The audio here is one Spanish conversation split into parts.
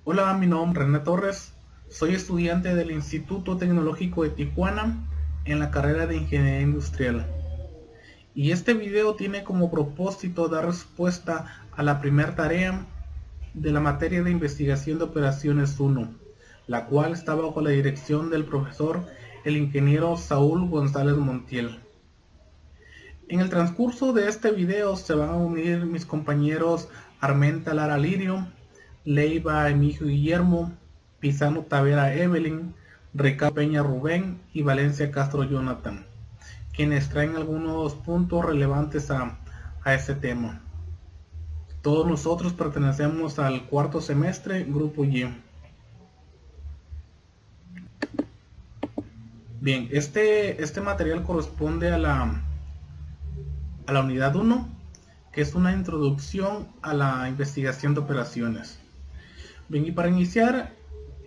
Hola, mi nombre es René Torres, soy estudiante del Instituto Tecnológico de Tijuana en la carrera de Ingeniería Industrial. Y este video tiene como propósito dar respuesta a la primera tarea de la materia de investigación de operaciones 1, la cual está bajo la dirección del profesor el ingeniero Saúl González Montiel. En el transcurso de este video se van a unir mis compañeros Armenta Lara Lirio, Leiva Emigio Guillermo, Pizano Tavera Evelyn, Ricardo Peña Rubén y Valencia Castro Jonathan, quienes traen algunos puntos relevantes a este tema. Todos nosotros pertenecemos al cuarto semestre, Grupo Y. Bien, este material corresponde a la unidad 1, que es una introducción a la investigación de operaciones. Bien, y para iniciar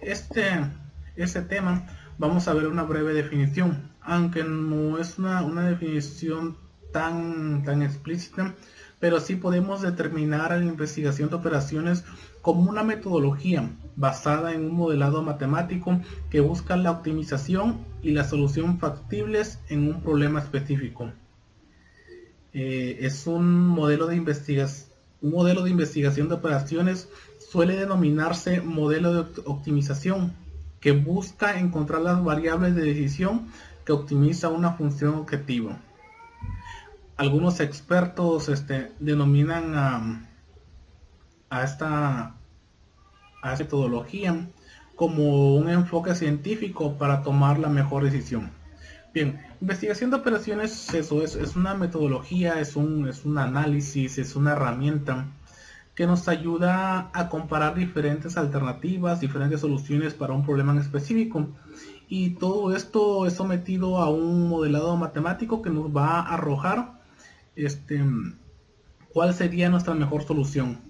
este tema, vamos a ver una breve definición, aunque no es una definición tan explícita, pero sí podemos determinar la investigación de operaciones como una metodología basada en un modelado matemático que busca la optimización y la solución factibles en un problema específico. Es un modelo de investigación de operaciones. Suele denominarse modelo de optimización, que busca encontrar las variables de decisión que optimiza una función objetiva. Algunos expertos denominan a esta metodología como un enfoque científico para tomar la mejor decisión. Bien, investigación de operaciones es una metodología, es un análisis, es una herramienta que nos ayuda a comparar diferentes alternativas, diferentes soluciones para un problema en específico. Y todo esto es sometido a un modelado matemático que nos va a arrojar cuál sería nuestra mejor solución.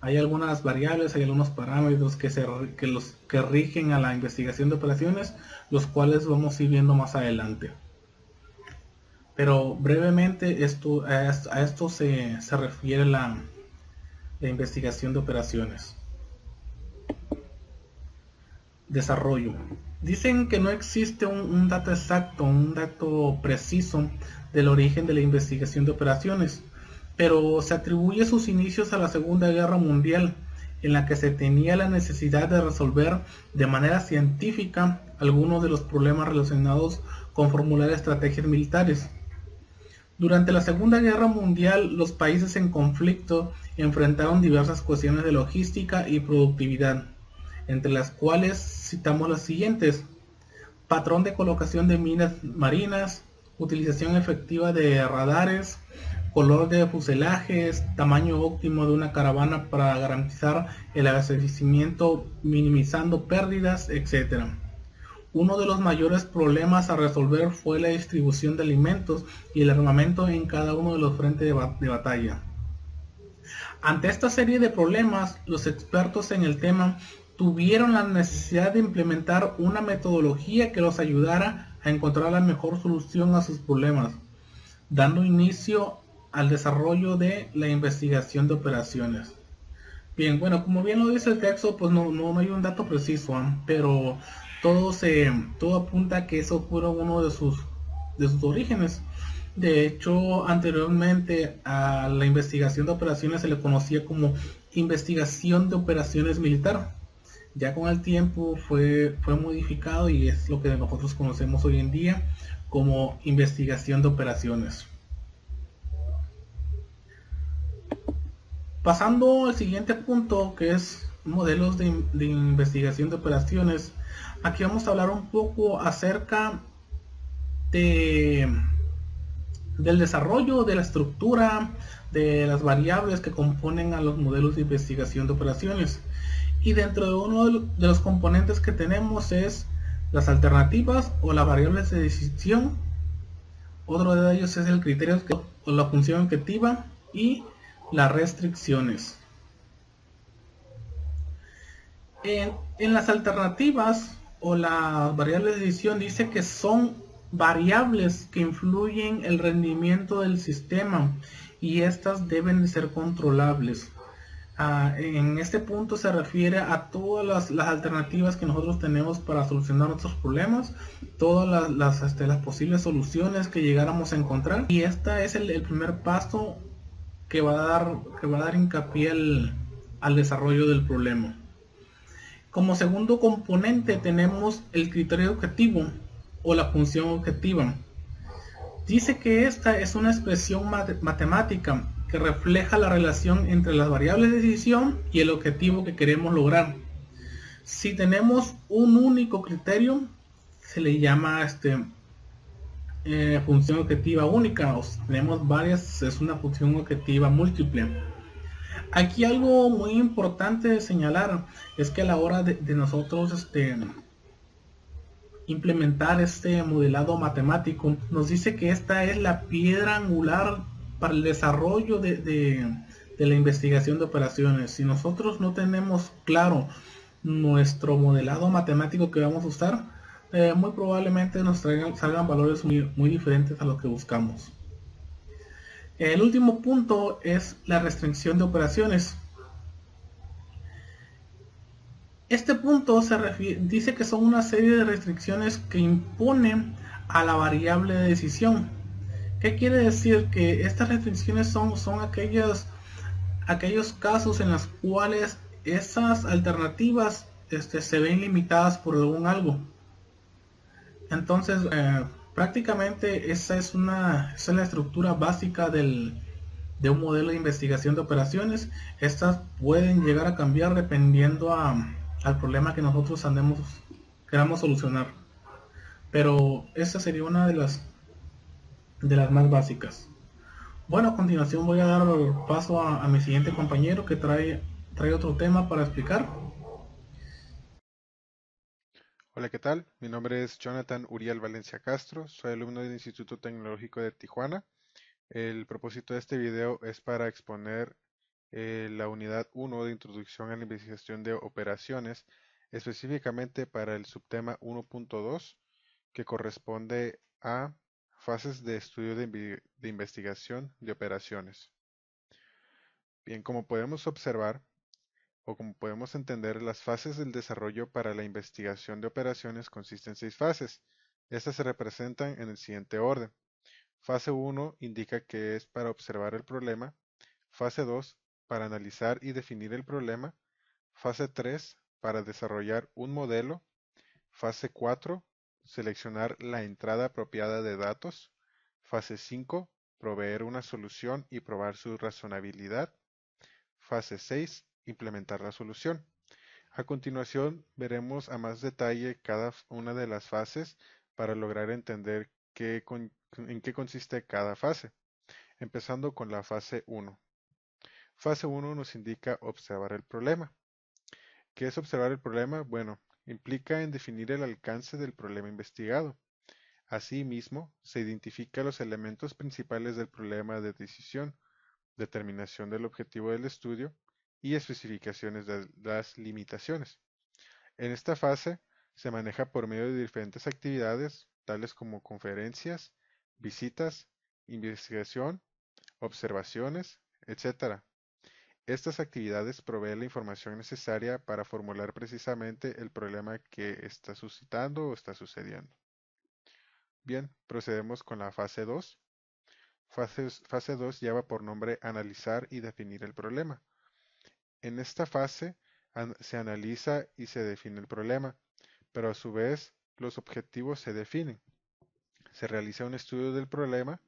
Hay algunas variables, hay algunos parámetros que rigen a la investigación de operaciones, los cuales vamos a ir viendo más adelante. Pero brevemente a esto se refiere la investigación de operaciones. Desarrollo. Dicen que no existe un dato exacto, un dato preciso del origen de la investigación de operaciones, pero se atribuye sus inicios a la Segunda Guerra Mundial, en la que se tenía la necesidad de resolver de manera científica algunos de los problemas relacionados con formular estrategias militares. Durante la Segunda Guerra Mundial, los países en conflicto enfrentaron diversas cuestiones de logística y productividad, entre las cuales citamos las siguientes: patrón de colocación de minas marinas, utilización efectiva de radares, color de fuselajes, tamaño óptimo de una caravana para garantizar el abastecimiento minimizando pérdidas, etc. Uno de los mayores problemas a resolver fue la distribución de alimentos y el armamento en cada uno de los frentes de batalla. Ante esta serie de problemas, los expertos en el tema tuvieron la necesidad de implementar una metodología que los ayudara a encontrar la mejor solución a sus problemas, dando inicio al desarrollo de la investigación de operaciones. Bien, bueno, como bien lo dice el texto, pues no hay un dato preciso, pero todo apunta a que eso fue uno de sus orígenes. De hecho, anteriormente a la investigación de operaciones se le conocía como investigación de operaciones militar. Ya con el tiempo fue modificado y es lo que nosotros conocemos hoy en día como investigación de operaciones. Pasando al siguiente punto, que es modelos de investigación de operaciones, aquí vamos a hablar un poco acerca del desarrollo, de la estructura, de las variables que componen a los modelos de investigación de operaciones. Y dentro de uno de los componentes que tenemos es las alternativas o las variables de decisión. Otro de ellos es el criterio o la función objetiva y las restricciones. En las alternativas o las variables de decisión dice que son variables que influyen el rendimiento del sistema y estas deben de ser controlables. En este punto se refiere a todas las alternativas que nosotros tenemos para solucionar nuestros problemas, todas las posibles soluciones que llegáramos a encontrar. Y este es el primer paso que va a dar hincapié al desarrollo del problema. Como segundo componente tenemos el criterio objetivo o la función objetiva. Dice que esta es una expresión matemática que refleja la relación entre las variables de decisión y el objetivo que queremos lograr. Si tenemos un único criterio, se le llama función objetiva única, o si tenemos varias, es una función objetiva múltiple. Aquí algo muy importante de señalar es que a la hora de nosotros implementar este modelado matemático, nos dice que esta es la piedra angular para el desarrollo de la investigación de operaciones. Si nosotros no tenemos claro nuestro modelado matemático que vamos a usar, muy probablemente nos salgan valores muy diferentes a los que buscamos. El último punto es la restricción de operaciones. Este punto dice que son una serie de restricciones que imponen a la variable de decisión. ¿Qué quiere decir? Que estas restricciones son aquellos casos en los cuales esas alternativas se ven limitadas por algún algo. Entonces, prácticamente esa es la estructura básica de un modelo de investigación de operaciones. Estas pueden llegar a cambiar dependiendo al problema que nosotros queramos solucionar. Pero esta sería una de las más básicas. Bueno, a continuación voy a dar paso a mi siguiente compañero que trae otro tema para explicar. Hola, ¿qué tal? Mi nombre es Jonathan Uriel Valencia Castro, soy alumno del Instituto Tecnológico de Tijuana. El propósito de este video es para exponer la unidad 1 de Introducción a la Investigación de Operaciones, específicamente para el subtema 1.2, que corresponde a fases de estudio de investigación de operaciones. Bien, como podemos observar, o como podemos entender, las fases del desarrollo para la investigación de operaciones consisten en 6 fases. Estas se representan en el siguiente orden. Fase 1 indica que es para observar el problema. Fase 2 para analizar y definir el problema. Fase 3 para desarrollar un modelo. Fase 4 seleccionar la entrada apropiada de datos. Fase 5 proveer una solución y probar su razonabilidad. Fase 6 implementar la solución. A continuación, veremos a más detalle cada una de las fases para lograr entender en qué consiste cada fase, empezando con la fase 1. Fase 1 nos indica observar el problema. ¿Qué es observar el problema? Bueno, implica en definir el alcance del problema investigado. Asimismo, se identifica los elementos principales del problema de decisión, determinación del objetivo del estudio y especificaciones de las limitaciones. En esta fase se maneja por medio de diferentes actividades, tales como conferencias, visitas, investigación, observaciones, etc. Estas actividades proveen la información necesaria para formular precisamente el problema que está suscitando o está sucediendo. Bien, procedemos con la fase 2. Fase 2 lleva por nombre analizar y definir el problema. En esta fase se analiza y se define el problema, pero a su vez los objetivos se definen. Se realiza un estudio del problema,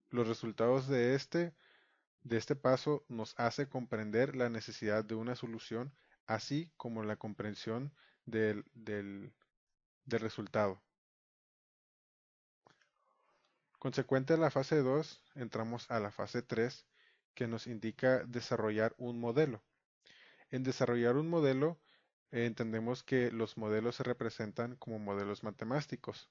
los resultados de este paso nos hace comprender la necesidad de una solución, así como la comprensión del resultado. Consecuente a la fase 2, entramos a la fase 3, que nos indica desarrollar un modelo. En desarrollar un modelo, entendemos que los modelos se representan como modelos matemáticos.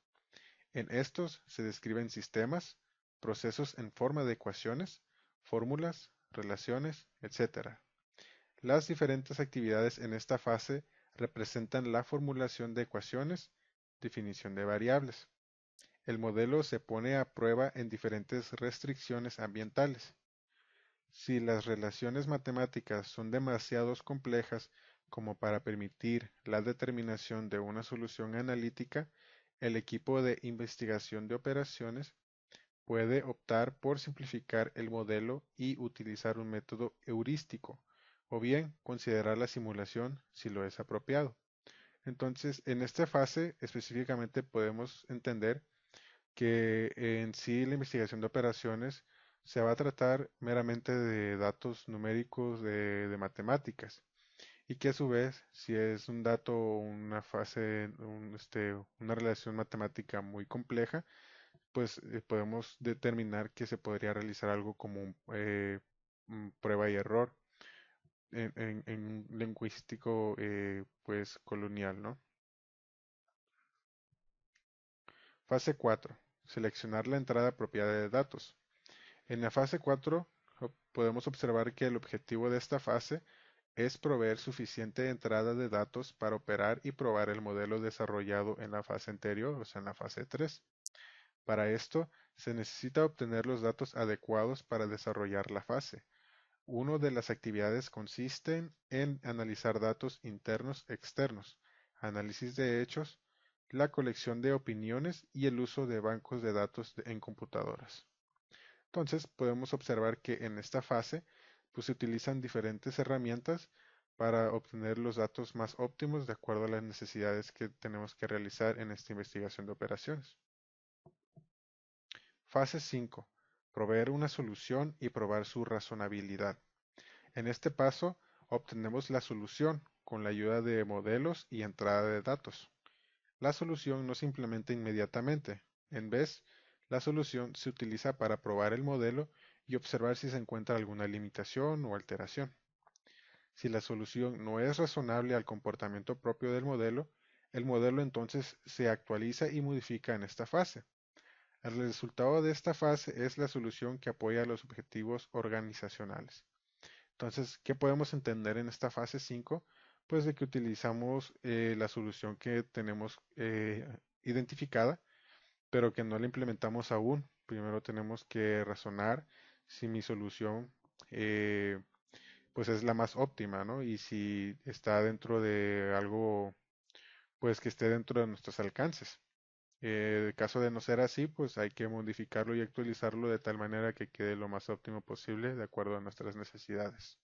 En estos se describen sistemas, procesos en forma de ecuaciones, fórmulas, relaciones, etc. Las diferentes actividades en esta fase representan la formulación de ecuaciones, definición de variables. El modelo se pone a prueba en diferentes restricciones ambientales. Si las relaciones matemáticas son demasiado complejas como para permitir la determinación de una solución analítica, el equipo de investigación de operaciones puede optar por simplificar el modelo y utilizar un método heurístico, o bien considerar la simulación si lo es apropiado. Entonces, en esta fase específicamente podemos entender que en sí la investigación de operaciones se va a tratar meramente de datos numéricos de matemáticas y que a su vez, si es un dato o una fase, una relación matemática muy compleja, pues podemos determinar que se podría realizar algo como un prueba y error en un lingüístico pues colonial, ¿no? Fase 4. Seleccionar la entrada apropiada de datos. En la fase 4 podemos observar que el objetivo de esta fase es proveer suficiente entrada de datos para operar y probar el modelo desarrollado en la fase anterior, o sea, en la fase 3. Para esto, se necesita obtener los datos adecuados para desarrollar la fase. Una de las actividades consisten en analizar datos internos externos, análisis de hechos, la colección de opiniones y el uso de bancos de datos en computadoras. Entonces, podemos observar que en esta fase pues, se utilizan diferentes herramientas para obtener los datos más óptimos de acuerdo a las necesidades que tenemos que realizar en esta investigación de operaciones. Fase 5. Proveer una solución y probar su razonabilidad. En este paso, obtenemos la solución con la ayuda de modelos y entrada de datos. La solución no se implementa inmediatamente. En vez, la solución se utiliza para probar el modelo y observar si se encuentra alguna limitación o alteración. Si la solución no es razonable al comportamiento propio del modelo, el modelo entonces se actualiza y modifica en esta fase. El resultado de esta fase es la solución que apoya los objetivos organizacionales. Entonces, ¿qué podemos entender en esta fase 5? Pues de que utilizamos la solución que tenemos identificada, pero que no la implementamos aún. Primero tenemos que razonar si mi solución pues es la más óptima, ¿no? Y si está dentro de algo, pues que esté dentro de nuestros alcances. En caso de no ser así, pues hay que modificarlo y actualizarlo de tal manera que quede lo más óptimo posible de acuerdo a nuestras necesidades.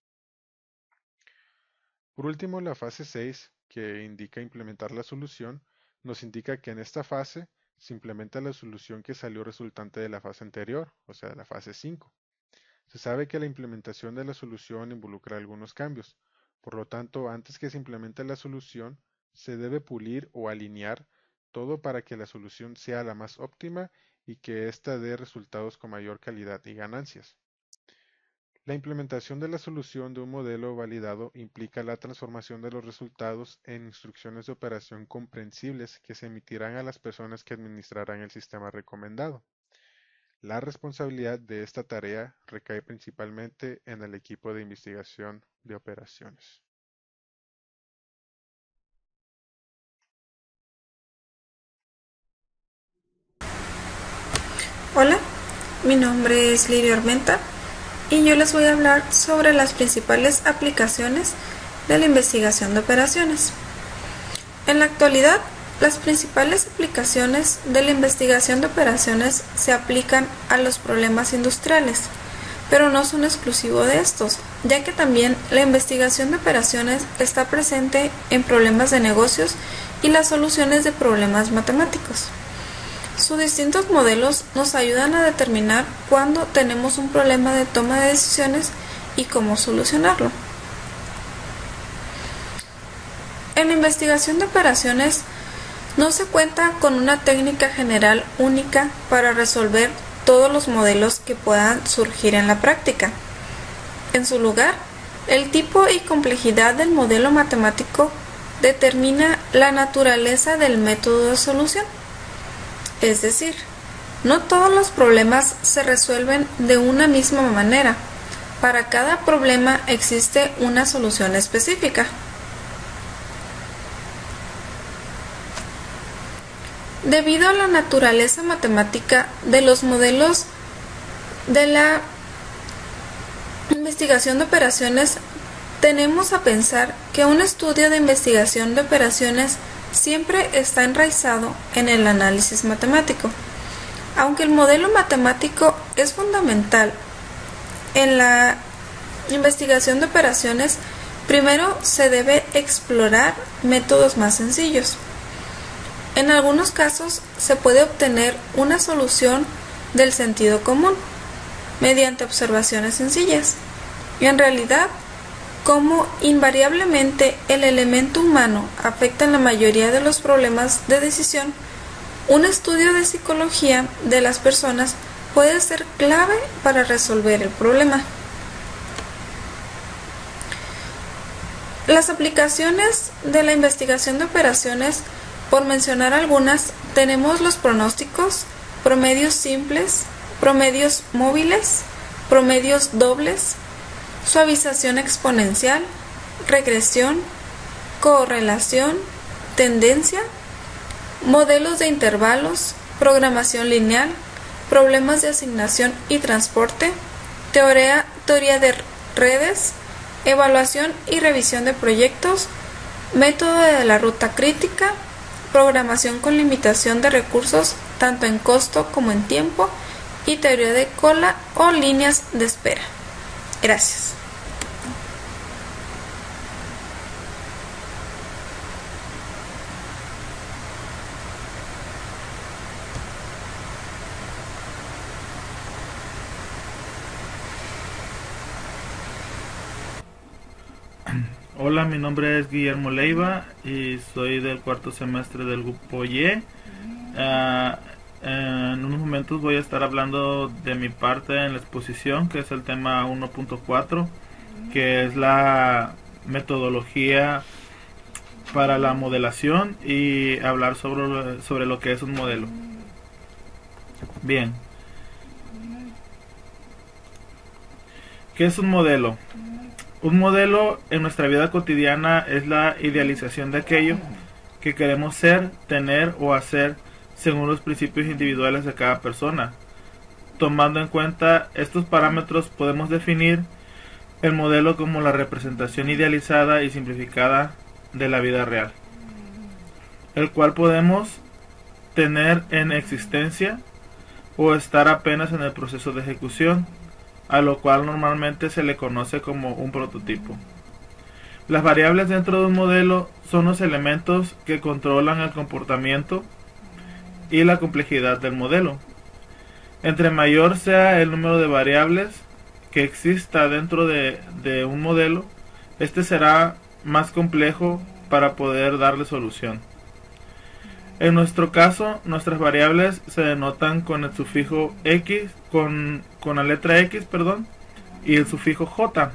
Por último, la fase 6, que indica implementar la solución, nos indica que en esta fase se implementa la solución que salió resultante de la fase anterior, o sea, la fase 5. Se sabe que la implementación de la solución involucra algunos cambios. Por lo tanto, antes que se implemente la solución, se debe pulir o alinear todo para que la solución sea la más óptima y que ésta dé resultados con mayor calidad y ganancias. La implementación de la solución de un modelo validado implica la transformación de los resultados en instrucciones de operación comprensibles que se emitirán a las personas que administrarán el sistema recomendado. La responsabilidad de esta tarea recae principalmente en el equipo de investigación de operaciones. Hola, mi nombre es Lirio Armenta y yo les voy a hablar sobre las principales aplicaciones de la investigación de operaciones. En la actualidad, las principales aplicaciones de la investigación de operaciones se aplican a los problemas industriales, pero no son exclusivos de estos, ya que también la investigación de operaciones está presente en problemas de negocios y las soluciones de problemas matemáticos. Sus distintos modelos nos ayudan a determinar cuándo tenemos un problema de toma de decisiones y cómo solucionarlo. En la investigación de operaciones no se cuenta con una técnica general única para resolver todos los modelos que puedan surgir en la práctica. En su lugar, el tipo y complejidad del modelo matemático determina la naturaleza del método de solución. Es decir, no todos los problemas se resuelven de una misma manera. Para cada problema existe una solución específica. Debido a la naturaleza matemática de los modelos de la investigación de operaciones, tenemos a pensar que un estudio de investigación de operaciones siempre está enraizado en el análisis matemático. Aunque el modelo matemático es fundamental en la investigación de operaciones, primero se debe explorar métodos más sencillos. En algunos casos se puede obtener una solución del sentido común mediante observaciones sencillas. Y en realidad, como invariablemente el elemento humano afecta en la mayoría de los problemas de decisión, un estudio de psicología de las personas puede ser clave para resolver el problema. Las aplicaciones de la investigación de operaciones, por mencionar algunas, tenemos los pronósticos, promedios simples, promedios móviles, promedios dobles, suavización exponencial, regresión, correlación, tendencia, modelos de intervalos, programación lineal, problemas de asignación y transporte, teoría de redes, evaluación y revisión de proyectos, método de la ruta crítica, programación con limitación de recursos tanto en costo como en tiempo y teoría de cola o líneas de espera. Gracias. Hola, mi nombre es Guillermo Leiva y soy del cuarto semestre del grupo Y. En unos momentos voy a estar hablando de mi parte en la exposición, que es el tema 1.4, que es la metodología para la modelación y hablar sobre lo que es un modelo. Bien. ¿Qué es un modelo? Un modelo en nuestra vida cotidiana es la idealización de aquello que queremos ser, tener o hacer según los principios individuales de cada persona. Tomando en cuenta estos parámetros, podemos definir el modelo como la representación idealizada y simplificada de la vida real, el cual podemos tener en existencia o estar apenas en el proceso de ejecución, a lo cual normalmente se le conoce como un prototipo. Las variables dentro de un modelo son los elementos que controlan el comportamiento y la complejidad del modelo. Entre mayor sea el número de variables que exista dentro de un modelo, este será más complejo para poder darle solución. En nuestro caso, nuestras variables se denotan con el sufijo X, con la letra X, y el sufijo J.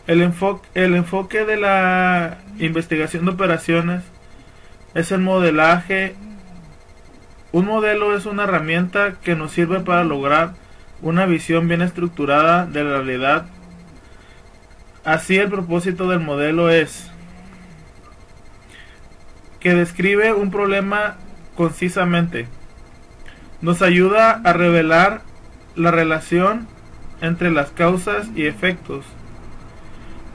El enfoque de la investigación de operaciones es el modelaje. Un modelo es una herramienta que nos sirve para lograr una visión bien estructurada de la realidad. Así, el propósito del modelo es que describe un problema concisamente, nos ayuda a revelar la relación entre las causas y efectos,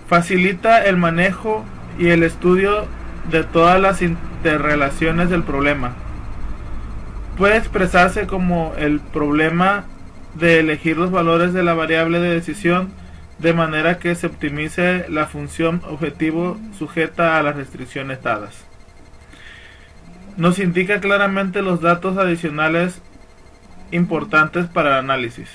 facilita el manejo y el estudio de todas las interrelaciones del problema. Puede expresarse como el problema de elegir los valores de la variable de decisión de manera que se optimice la función objetivo sujeta a las restricciones dadas. Nos indica claramente los datos adicionales importantes para el análisis.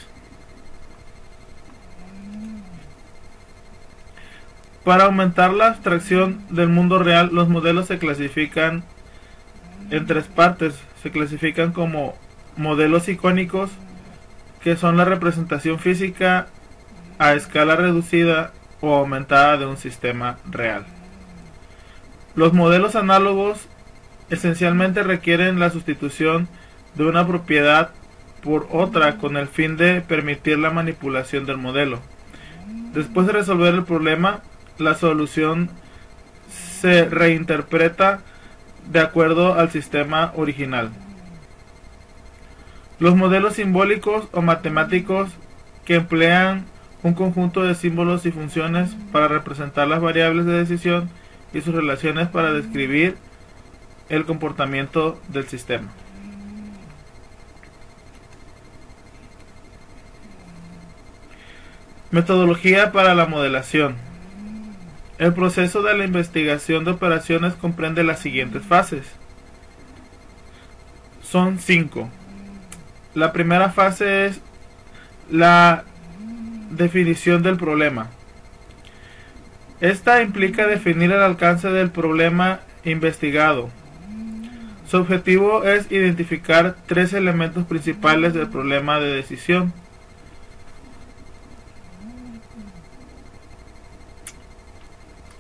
Para aumentar la abstracción del mundo real, los modelos se clasifican en tres partes. Se clasifican como modelos icónicos, que son la representación física a escala reducida o aumentada de un sistema real. Los modelos análogos esencialmente requieren la sustitución de una propiedad por otra con el fin de permitir la manipulación del modelo. Después de resolver el problema, la solución se reinterpreta de acuerdo al sistema original. Los modelos simbólicos o matemáticos que emplean un conjunto de símbolos y funciones para representar las variables de decisión y sus relaciones para describir el comportamiento del sistema. Metodología para la modelación. El proceso de la investigación de operaciones comprende las siguientes fases. Son 5. La primera fase es la definición del problema. Esta implica definir el alcance del problema investigado. Su objetivo es identificar 3 elementos principales del problema de decisión.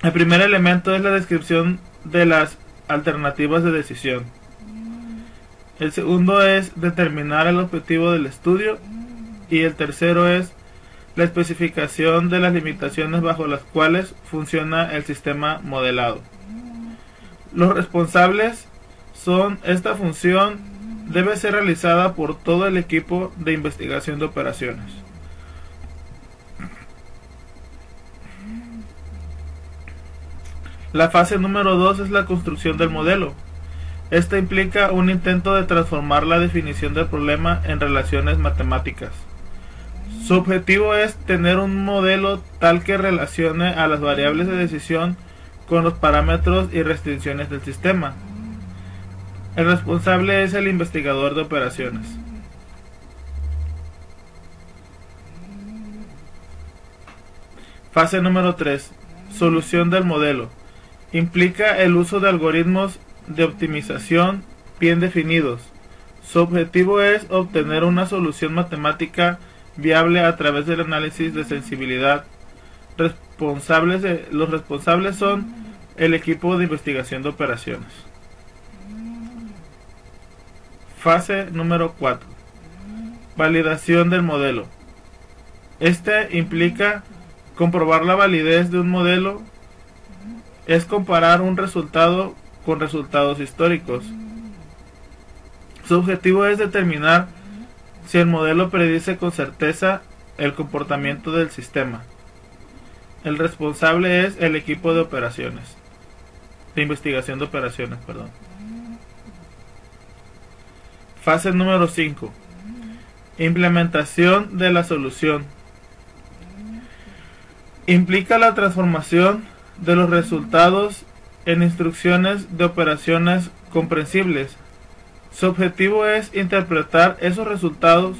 El primer elemento es la descripción de las alternativas de decisión. El segundo es determinar el objetivo del estudio. Y el tercero es la especificación de las limitaciones bajo las cuales funciona el sistema modelado. Los responsables son: esta función debe ser realizada por todo el equipo de investigación de operaciones. La fase número 2 es la construcción del modelo. Esta implica un intento de transformar la definición del problema en relaciones matemáticas. Su objetivo es tener un modelo tal que relacione a las variables de decisión con los parámetros y restricciones del sistema. El responsable es el investigador de operaciones. Fase número 3. Solución del modelo. Implica el uso de algoritmos de optimización bien definidos. Su objetivo es obtener una solución matemática viable a través del análisis de sensibilidad. Los responsables son el equipo de investigación de operaciones. Fase número 4. Validación del modelo. Este implica comprobar la validez de un modelo. Es comparar un resultado con resultados históricos. Su objetivo es determinar si el modelo predice con certeza el comportamiento del sistema. El responsable es el equipo de operaciones, de investigación de operaciones, perdón. Fase número 5. Implementación de la solución. Implica la transformación de los resultados en instrucciones de operaciones comprensibles. Su objetivo es interpretar esos resultados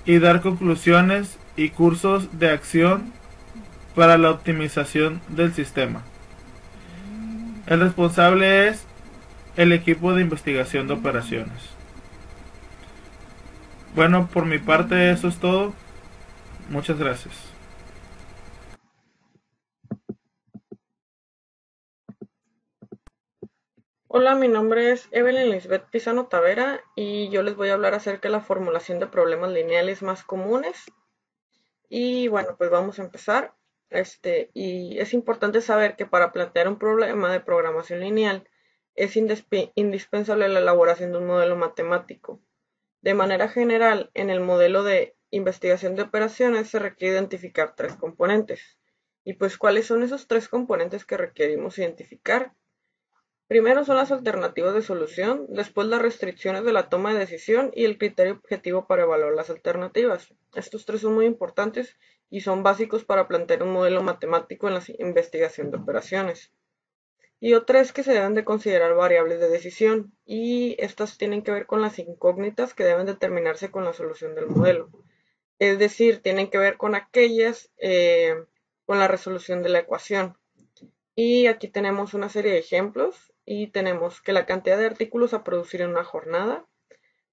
y dar conclusiones y cursos de acción para la optimización del sistema. El responsable es el equipo de investigación de operaciones. Bueno, por mi parte eso es todo. Muchas gracias. Hola, mi nombre es Evelyn Lisbeth Pizano Tavera y yo les voy a hablar acerca de la formulación de problemas lineales más comunes. Y bueno, pues vamos a empezar. Y es importante saber que para plantear un problema de programación lineal es indispensable la elaboración de un modelo matemático. De manera general, en el modelo de investigación de operaciones se requiere identificar 3 componentes. Y pues, ¿cuáles son esos 3 componentes que requerimos identificar? Primero son las alternativas de solución, después las restricciones de la toma de decisión y el criterio objetivo para evaluar las alternativas. Estos 3 son muy importantes y son básicos para plantear un modelo matemático en la investigación de operaciones. Y otra es que se deben de considerar variables de decisión y estas tienen que ver con las incógnitas que deben determinarse con la solución del modelo. Es decir, tienen que ver con aquellas con la resolución de la ecuación. Y aquí tenemos una serie de ejemplos y tenemos que la cantidad de artículos a producir en una jornada,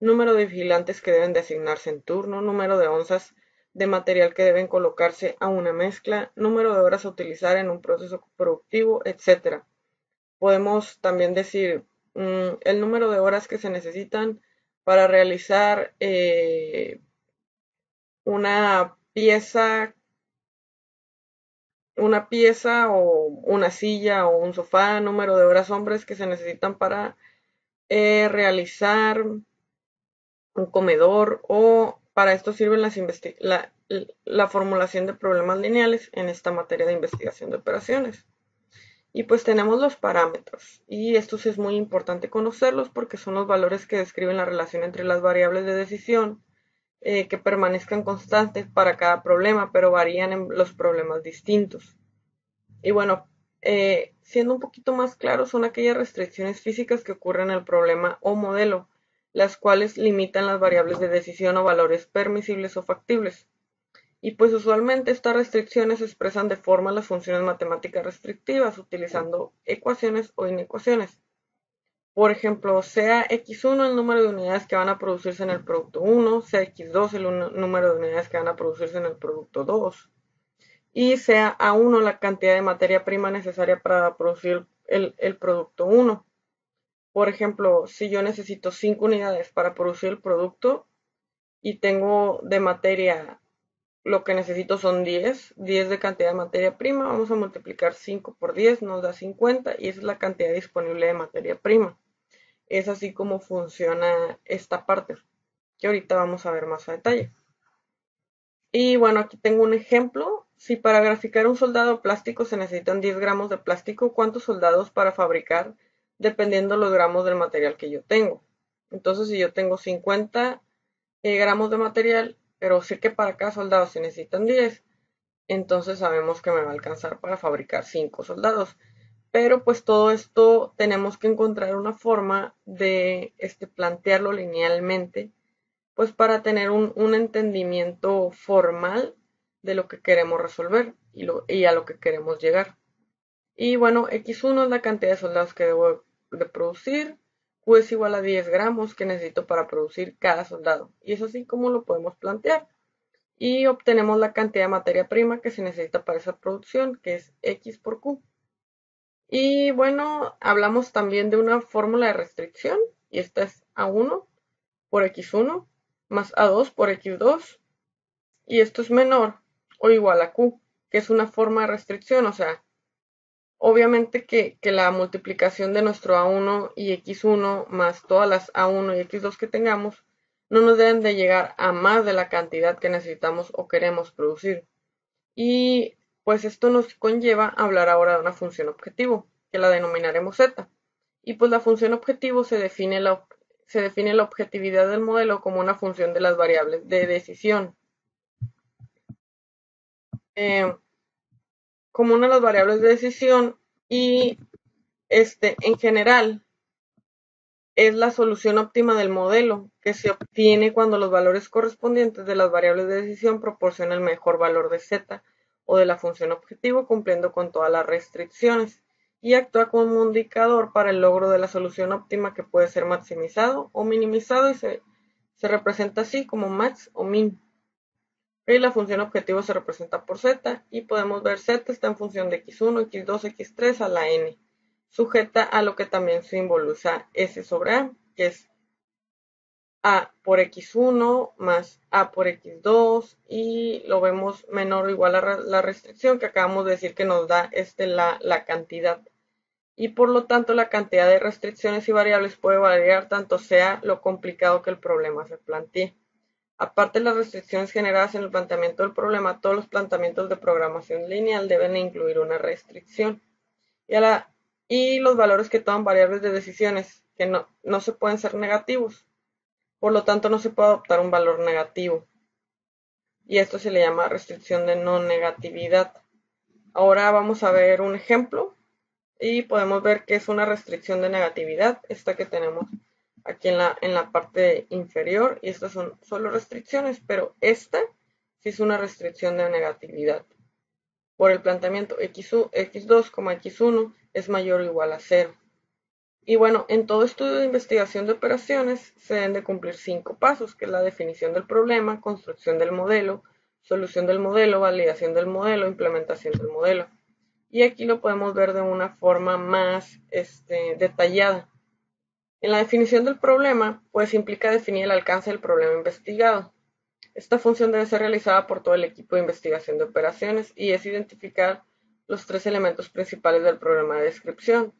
número de vigilantes que deben de asignarse en turno, número de onzas de material que deben colocarse a una mezcla, número de horas a utilizar en un proceso productivo, etc. Podemos también decir el número de horas que se necesitan para realizar una pieza o una silla o un sofá, número de horas hombres que se necesitan para realizar un comedor, o para esto sirven la formulación de problemas lineales en esta materia de investigación de operaciones. Y pues tenemos los parámetros, y estos es muy importante conocerlos porque son los valores que describen la relación entre las variables de decisión que permanezcan constantes para cada problema, pero varían en los problemas distintos. Y bueno, siendo un poquito más claro, son aquellas restricciones físicas que ocurren en el problema o modelo, las cuales limitan las variables de decisión o valores permisibles o factibles. Y pues usualmente estas restricciones expresan de forma las funciones matemáticas restrictivas utilizando ecuaciones o inecuaciones. Por ejemplo, sea x1 el número de unidades que van a producirse en el producto 1, sea x2 el número de unidades que van a producirse en el producto 2, y sea A1 la cantidad de materia prima necesaria para producir el producto 1. Por ejemplo, si yo necesito 5 unidades para producir el producto y tengo de materia, lo que necesito son 10 de cantidad de materia prima, vamos a multiplicar 5 por 10, nos da 50 y esa es la cantidad disponible de materia prima. Es así como funciona esta parte, que ahorita vamos a ver más a detalle. Y bueno, aquí tengo un ejemplo. Si para graficar un soldado plástico se necesitan 10 gramos de plástico, ¿cuántos soldados para fabricar? Dependiendo los gramos del material que yo tengo. Entonces, si yo tengo 50 gramos de material, pero sé que para cada soldado se necesitan 10, entonces sabemos que me va a alcanzar para fabricar 5 soldados. Pero pues todo esto tenemos que encontrar una forma de plantearlo linealmente, pues para tener un entendimiento formal de lo que queremos resolver y a lo que queremos llegar. Y bueno, x1 es la cantidad de soldados que debo de producir, q es igual a 10 gramos que necesito para producir cada soldado. Y es así como lo podemos plantear. Y obtenemos la cantidad de materia prima que se necesita para esa producción, que es x por q. Y bueno, hablamos también de una fórmula de restricción, y esta es A1 por x1 más A2 por x2, y esto es menor o igual a q, que es una forma de restricción, o sea, obviamente que la multiplicación de nuestro A1 y x1 más todas las A1 y x2 que tengamos no nos deben de llegar a más de la cantidad que necesitamos o queremos producir. Y pues esto nos conlleva a hablar ahora de una función objetivo, que la denominaremos z. Y pues la función objetivo se define la objetividad del modelo como una función de las variables de decisión. Como una de las variables de decisión, y en general es la solución óptima del modelo, que se obtiene cuando los valores correspondientes de las variables de decisión proporcionan el mejor valor de z o de la función objetivo, cumpliendo con todas las restricciones, y actúa como un indicador para el logro de la solución óptima, que puede ser maximizado o minimizado, y se representa así como max o min. Y la función objetivo se representa por z, y podemos ver z está en función de x1, x2, x3 a la n, sujeta a lo que también simboliza S sobre A, que es A por x1 más A por x2, y lo vemos menor o igual a la restricción que acabamos de decir que nos da la cantidad. Y por lo tanto la cantidad de restricciones y variables puede variar tanto sea lo complicado que el problema se plantee. Aparte de las restricciones generadas en el planteamiento del problema, todos los planteamientos de programación lineal deben incluir una restricción. Y los valores que toman variables de decisiones que no se pueden ser negativos. Por lo tanto, no se puede adoptar un valor negativo. Y esto se le llama restricción de no negatividad. Ahora vamos a ver un ejemplo y podemos ver que es una restricción de negatividad, esta que tenemos aquí en la parte inferior, y estas son solo restricciones, pero esta sí es una restricción de negatividad. Por el planteamiento x2, x1 es mayor o igual a 0. Y bueno, en todo estudio de investigación de operaciones se deben de cumplir 5 pasos, que es la definición del problema, construcción del modelo, solución del modelo, validación del modelo, implementación del modelo. Y aquí lo podemos ver de una forma más detallada. En la definición del problema, pues implica definir el alcance del problema investigado. Esta función debe ser realizada por todo el equipo de investigación de operaciones y es identificar los 3 elementos principales del problema de descripción.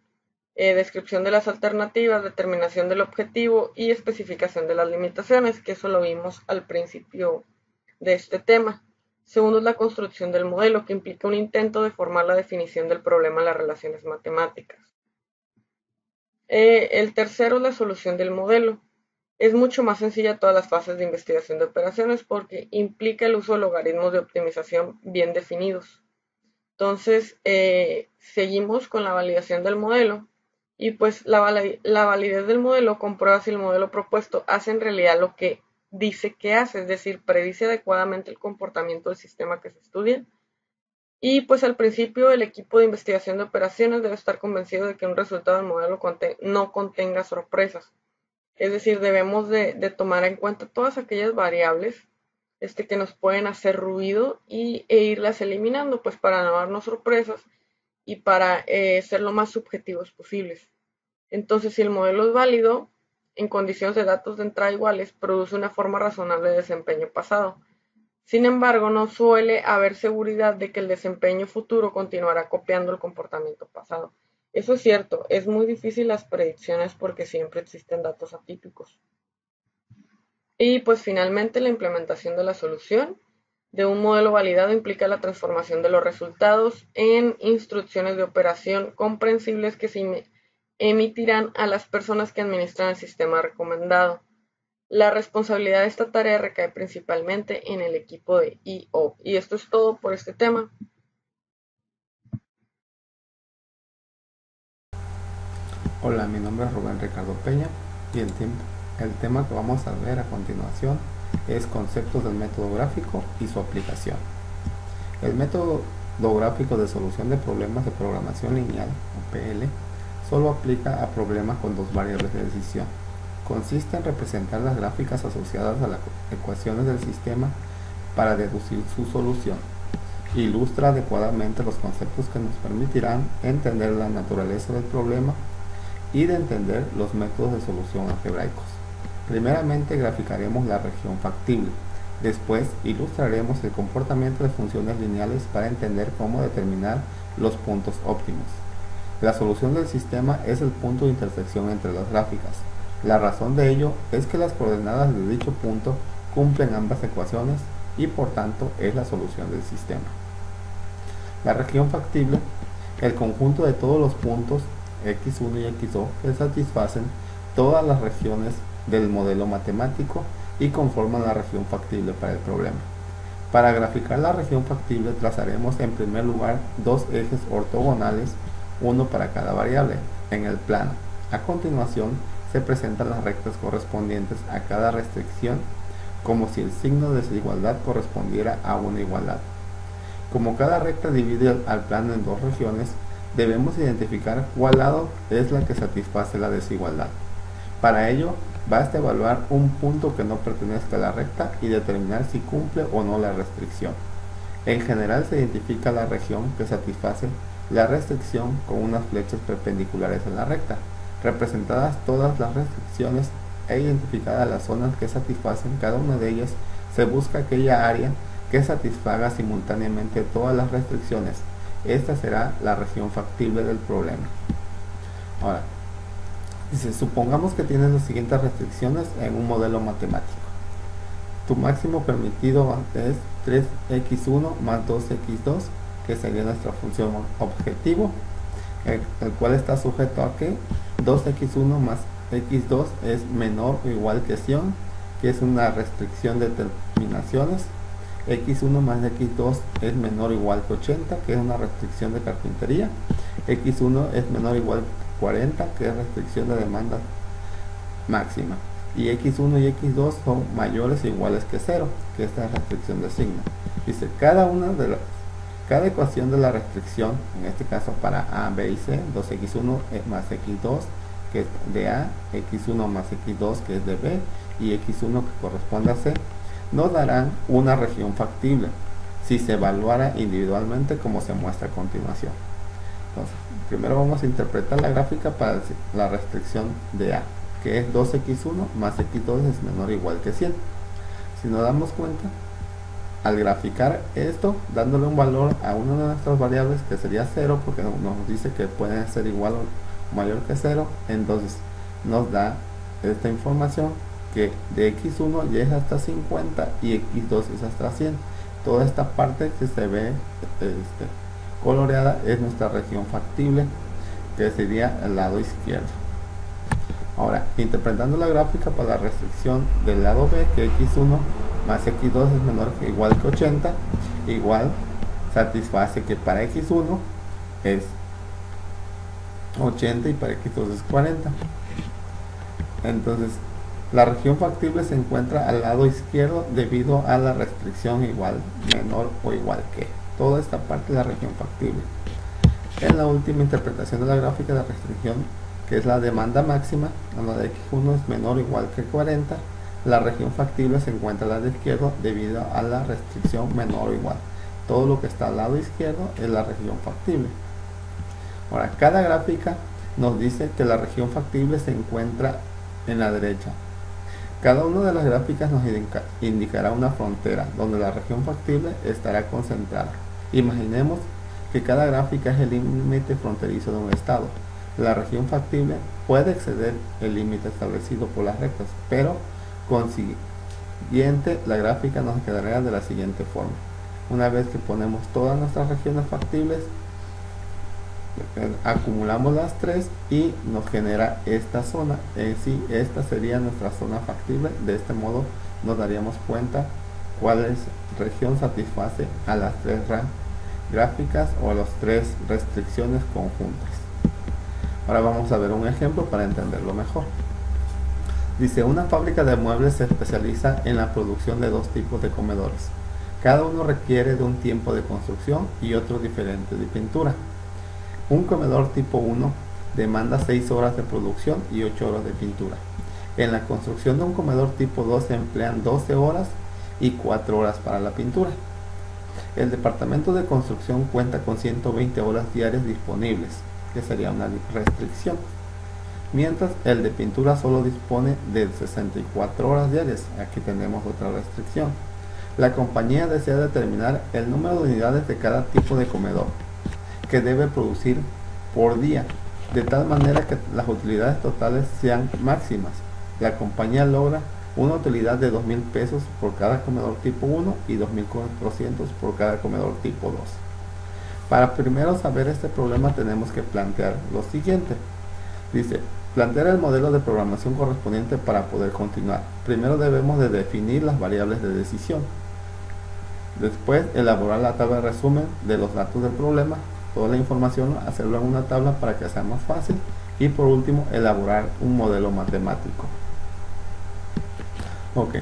descripción de las alternativas, determinación del objetivo y especificación de las limitaciones, que eso lo vimos al principio de este tema. Segundo es la construcción del modelo, que implica un intento de formar la definición del problema en las relaciones matemáticas. El tercero es la solución del modelo. Es mucho más sencilla todas las fases de investigación de operaciones porque implica el uso de logaritmos de optimización bien definidos. Entonces, seguimos con la validación del modelo y pues la validez del modelo comprueba si el modelo propuesto hace en realidad lo que dice que hace, es decir, predice adecuadamente el comportamiento del sistema que se estudia. Y pues al principio el equipo de investigación de operaciones debe estar convencido de que un resultado del modelo no contenga sorpresas. Es decir, debemos de tomar en cuenta todas aquellas variables que nos pueden hacer ruido e irlas eliminando, pues para no darnos sorpresas y para ser lo más subjetivos posibles. Entonces, si el modelo es válido, en condiciones de datos de entrada iguales, produce una forma razonable de desempeño pasado. Sin embargo, no suele haber seguridad de que el desempeño futuro continuará copiando el comportamiento pasado. Eso es cierto, es muy difícil las predicciones porque siempre existen datos atípicos. Y pues finalmente la implementación de la solución de un modelo validado implica la transformación de los resultados en instrucciones de operación comprensibles que se emitirán a las personas que administran el sistema recomendado. La responsabilidad de esta tarea recae principalmente en el equipo de I/O. Y esto es todo por este tema. Hola, mi nombre es Rubén Ricardo Peña y el tema que vamos a ver a continuación es conceptos del método gráfico y su aplicación. El método gráfico de solución de problemas de programación lineal, o PL, solo aplica a problemas con dos variables de decisión. Consiste en representar las gráficas asociadas a las ecuaciones del sistema para deducir su solución. Ilustra adecuadamente los conceptos que nos permitirán entender la naturaleza del problema y de entender los métodos de solución algebraicos. Primeramente graficaremos la región factible. Después ilustraremos el comportamiento de funciones lineales para entender cómo determinar los puntos óptimos. La solución del sistema es el punto de intersección entre las gráficas. La razón de ello es que las coordenadas de dicho punto cumplen ambas ecuaciones y por tanto es la solución del sistema. La región factible, el conjunto de todos los puntos x1 y x2 que satisfacen todas las regiones del modelo matemático y conforman la región factible para el problema. Para graficar la región factible trazaremos en primer lugar dos ejes ortogonales, uno para cada variable, en el plano. A continuación se presentan las rectas correspondientes a cada restricción, como si el signo de desigualdad correspondiera a una igualdad. Como cada recta divide al plano en dos regiones, debemos identificar cuál lado es la que satisface la desigualdad. Para ello, basta evaluar un punto que no pertenezca a la recta y determinar si cumple o no la restricción. En general se identifica la región que satisface la restricción con unas flechas perpendiculares a la recta. Representadas todas las restricciones e identificadas las zonas que satisfacen cada una de ellas, se busca aquella área que satisfaga simultáneamente todas las restricciones. Esta será la región factible del problema. Ahora, supongamos que tienes las siguientes restricciones en un modelo matemático. Tu máximo permitido es 3x1 más 2x2, que sería nuestra función objetivo, el cual está sujeto a que 2x1 más x2 es menor o igual que 100, que es una restricción de terminaciones. x1 más x2 es menor o igual que 80, que es una restricción de carpintería. x1 es menor o igual que 40, que es restricción de demanda máxima. Y x1 y x2 son mayores o iguales que 0, que esta es restricción de signo. Dice, cada ecuación de la restricción, en este caso para A, B y C, 2x1 más x2, que es de A, x1 más x2, que es de B, y x1 que corresponde a C, nos darán una región factible si se evaluara individualmente como se muestra a continuación. Entonces, primero vamos a interpretar la gráfica para la restricción de A, que es 2x1 más x2 es menor o igual que 100. Si nos damos cuenta, al graficar esto, dándole un valor a una de nuestras variables que sería 0, porque nos dice que pueden ser igual mayor que 0, entonces nos da esta información que de x1 ya es hasta 50 y x2 es hasta 100. Toda esta parte que se ve coloreada es nuestra región factible, que sería el lado izquierdo. Ahora, interpretando la gráfica para la restricción del lado B, que x1 más x2 es menor que igual que 80, igual satisface que para x1 es 80 y para x2 es 40. Entonces, la región factible se encuentra al lado izquierdo debido a la restricción igual, menor o igual que. Toda esta parte es la región factible. En la última interpretación de la gráfica de restricción, que es la demanda máxima, la de x1 es menor o igual que 40, la región factible se encuentra al lado izquierdo debido a la restricción menor o igual. Todo lo que está al lado izquierdo es la región factible. Ahora, cada gráfica nos dice que la región factible se encuentra en la derecha. Cada una de las gráficas nos indicará una frontera donde la región factible estará concentrada. Imaginemos que cada gráfica es el límite fronterizo de un estado. La región factible puede exceder el límite establecido por las rectas, pero consiguiente la gráfica nos quedaría de la siguiente forma. Una vez que ponemos todas nuestras regiones factibles, acumulamos las tres y nos genera esta zona. En sí, esta sería nuestra zona factible. De este modo nos daríamos cuenta cuál región satisface a las tres gráficas o a las tres restricciones conjuntas. Ahora vamos a ver un ejemplo para entenderlo mejor. Dice, una fábrica de muebles se especializa en la producción de dos tipos de comedores. Cada uno requiere de un tiempo de construcción y otro diferente de pintura. Un comedor tipo 1 demanda 6 horas de producción y 8 horas de pintura. En la construcción de un comedor tipo 2 se emplean 12 horas y 4 horas para la pintura. El departamento de construcción cuenta con 120 horas diarias disponibles, que sería una restricción, mientras el de pintura solo dispone de 64 horas diarias. Aquí tenemos otra restricción. La compañía desea determinar el número de unidades de cada tipo de comedor que debe producir por día, de tal manera que las utilidades totales sean máximas. La compañía logra una utilidad de 2.000 pesos por cada comedor tipo 1 y 2.400 por cada comedor tipo 2. Para primero saber este problema tenemos que plantear lo siguiente. Dice, plantear el modelo de programación correspondiente para poder continuar. Primero debemos de definir las variables de decisión. Después elaborar la tabla de resumen de los datos del problema, toda la información, hacerlo en una tabla para que sea más fácil, y por último elaborar un modelo matemático. Ok,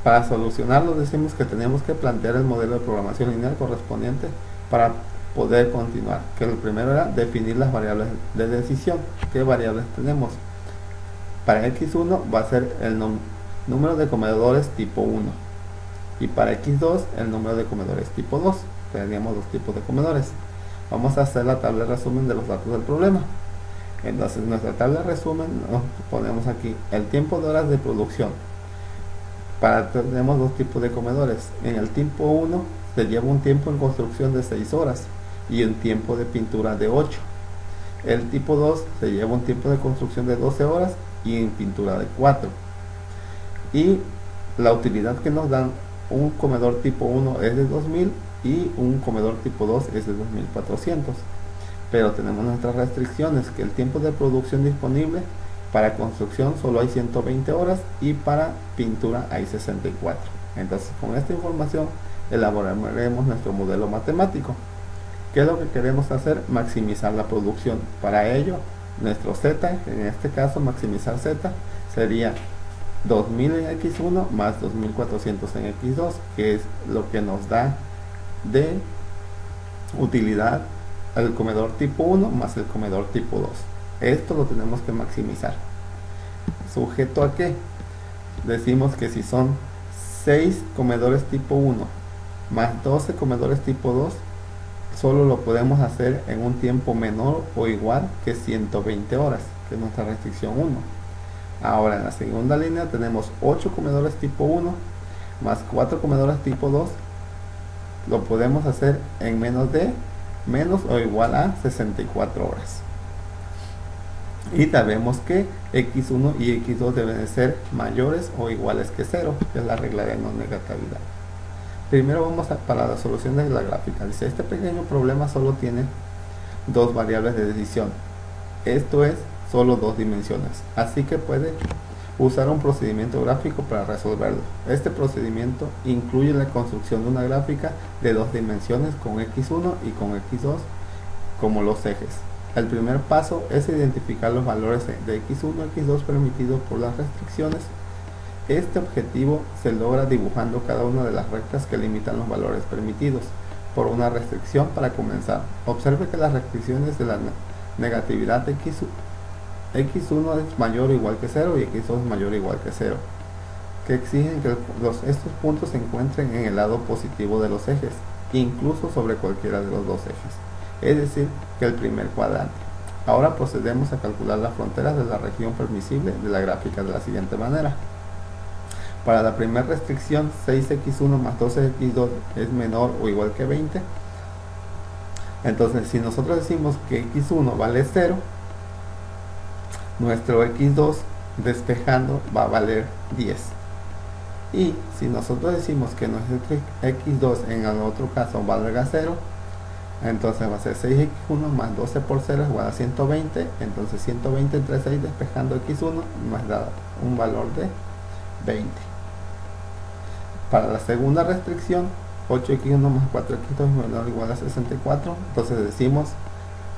para solucionarlo decimos que tenemos que plantear el modelo de programación lineal correspondiente para poder continuar, que lo primero era definir las variables de decisión. ¿Qué variables tenemos? Para x1 va a ser el número de comedores tipo 1 y para x2 el número de comedores tipo 2. Tendríamos dos tipos de comedores. Vamos a hacer la tabla de resumen de los datos del problema. Entonces, nuestra tabla de resumen, ponemos aquí el tiempo de horas de producción. Tenemos dos tipos de comedores. En el tipo 1 se lleva un tiempo en construcción de 6 horas y un tiempo de pintura de 8. El tipo 2 se lleva un tiempo de construcción de 12 horas y en pintura de 4. Y la utilidad que nos dan un comedor tipo 1 es de 2.000 y un comedor tipo 2 es de 2.400. Pero tenemos nuestras restricciones, que el tiempo de producción disponible para construcción solo hay 120 horas y para pintura hay 64. Entonces, con esta información elaboraremos nuestro modelo matemático. ¿Qué es lo que queremos hacer? Maximizar la producción. Para ello, nuestro Z, en este caso maximizar Z, sería 2000 en x1 más 2400 en x2, que es lo que nos da de utilidad el comedor tipo 1 más el comedor tipo 2. Esto lo tenemos que maximizar. ¿Sujeto a qué? Decimos que si son 6 comedores tipo 1 más 12 comedores tipo 2, solo lo podemos hacer en un tiempo menor o igual que 120 horas, que es nuestra restricción 1. Ahora en la segunda línea tenemos 8 comedores tipo 1 más 4 comedores tipo 2. Lo podemos hacer en menos o igual a 64 horas. Y sabemos que x1 y x2 deben de ser mayores o iguales que 0, que es la regla de no negatividad. Primero vamos para la solución de la gráfica. Dice, este pequeño problema solo tiene dos variables de decisión. Esto es solo dos dimensiones. Así que puede usar un procedimiento gráfico para resolverlo. Este procedimiento incluye la construcción de una gráfica de dos dimensiones con x1 y con x2 como los ejes. El primer paso es identificar los valores de x1 y x2 permitidos por las restricciones. Este objetivo se logra dibujando cada una de las rectas que limitan los valores permitidos por una restricción. Para comenzar, observe que las restricciones de la negatividad x1 es mayor o igual que 0 y x2 es mayor o igual que 0, que exigen que estos puntos se encuentren en el lado positivo de los ejes, incluso sobre cualquiera de los dos ejes, es decir, que el primer cuadrante. Ahora procedemos a calcular las fronteras de la región permisible de la gráfica de la siguiente manera. Para la primera restricción, 6x1 más 12x2 es menor o igual que 20. Entonces, si nosotros decimos que x1 vale 0, nuestro x2 despejando va a valer 10. Y si nosotros decimos que nuestro x2 en el otro caso valga 0, entonces va a ser 6x1 más 12 por 0 es igual a 120. Entonces 120 entre 6 despejando x1 nos da un valor de 20. Para la segunda restricción, 8x1 más 4x2 es menor o igual a 64. Entonces decimos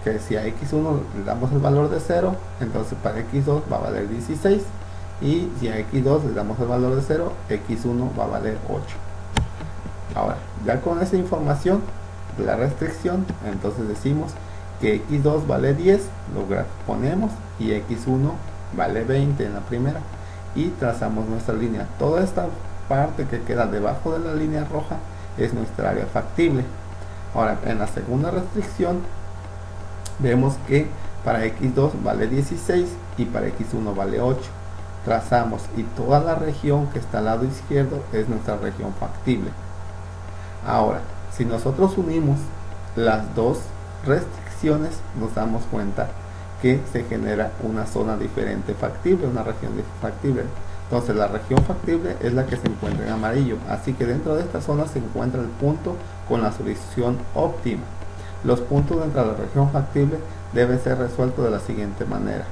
que si a x1 le damos el valor de 0, entonces para x2 va a valer 16. Y si a x2 le damos el valor de 0, x1 va a valer 8. Ahora, ya con esa información de la restricción, entonces decimos que x2 vale 10, lo ponemos, y x1 vale 20 en la primera, y trazamos nuestra línea. Toda esta parte que queda debajo de la línea roja es nuestra área factible. Ahora, en la segunda restricción vemos que para x2 vale 16 y para x1 vale 8. Trazamos y toda la región que está al lado izquierdo es nuestra región factible. Ahora, si nosotros unimos las dos restricciones, nos damos cuenta que se genera una zona diferente factible, una región factible. Entonces la región factible es la que se encuentra en amarillo, así que dentro de esta zona se encuentra el punto con la solución óptima. Los puntos dentro de la región factible deben ser resueltos de la siguiente manera.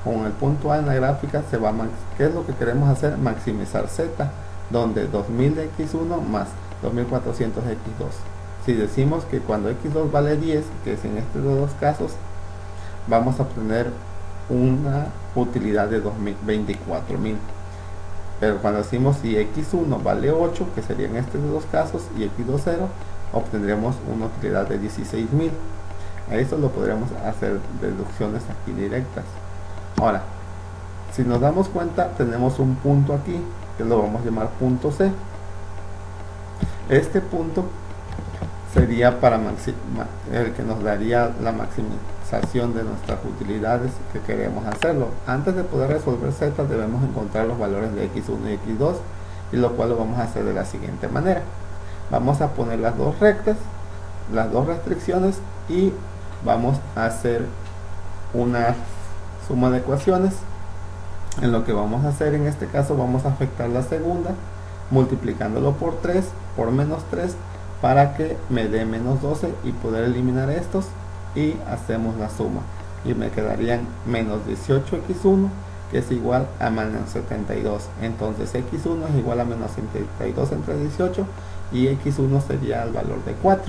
Con el punto A en la gráfica ¿qué es lo que queremos hacer? Maximizar z, donde 2000 de x1 más 2400 de x2. Si decimos que cuando x2 vale 10, que es en estos dos casos, vamos a obtener una utilidad de 24.000. Pero cuando decimos si x1 vale 8, que sería en estos dos casos, y x2 0, obtendremos una utilidad de 16.000. A esto lo podremos hacer deducciones aquí directas. Ahora, si nos damos cuenta, tenemos un punto aquí que lo vamos a llamar punto C. Este punto sería para el que nos daría la maximización de nuestras utilidades que queremos hacerlo. Antes de poder resolver z, debemos encontrar los valores de x1 y x2, y lo cual lo vamos a hacer de la siguiente manera. Vamos a poner las dos rectas, las dos restricciones, y vamos a hacer una suma de ecuaciones. En lo que vamos a hacer en este caso, vamos a afectar la segunda multiplicándolo por 3, por menos 3, para que me dé menos 12 y poder eliminar estos, y hacemos la suma y me quedarían menos 18x1, que es igual a menos 72. Entonces x1 es igual a menos 72 entre 18, y x1 sería el valor de 4.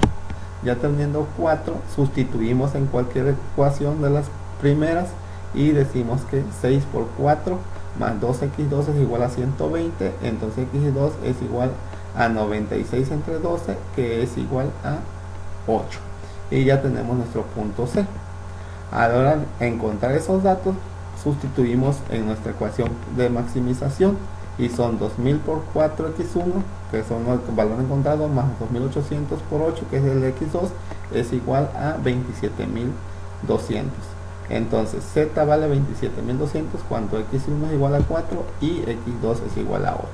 Ya teniendo 4, sustituimos en cualquier ecuación de las primeras y decimos que 6 por 4 más 2x2 es igual a 120. Entonces x2 es igual a 96 entre 12, que es igual a 8. Y ya tenemos nuestro punto C. Ahora, encontrar esos datos, sustituimos en nuestra ecuación de maximización, y son 2000 por 4x1, que son el valor encontrado, más 2800 por 8, que es el x2, es igual a 27200. Entonces z vale 27200 cuando x1 es igual a 4 y x2 es igual a 8.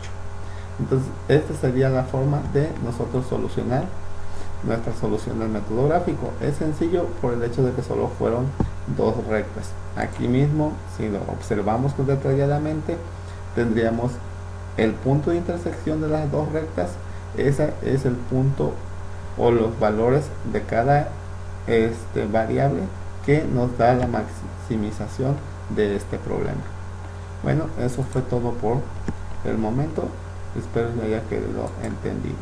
Entonces esta sería la forma de nosotros solucionar nuestra solución del método gráfico. Es sencillo por el hecho de que solo fueron dos rectas. Aquí mismo, si lo observamos detalladamente, tendríamos el punto de intersección de las dos rectas. Ese es el punto o los valores de cada variable que nos da la maximización de este problema. Bueno, eso fue todo por el momento. Espero que haya quedado entendido.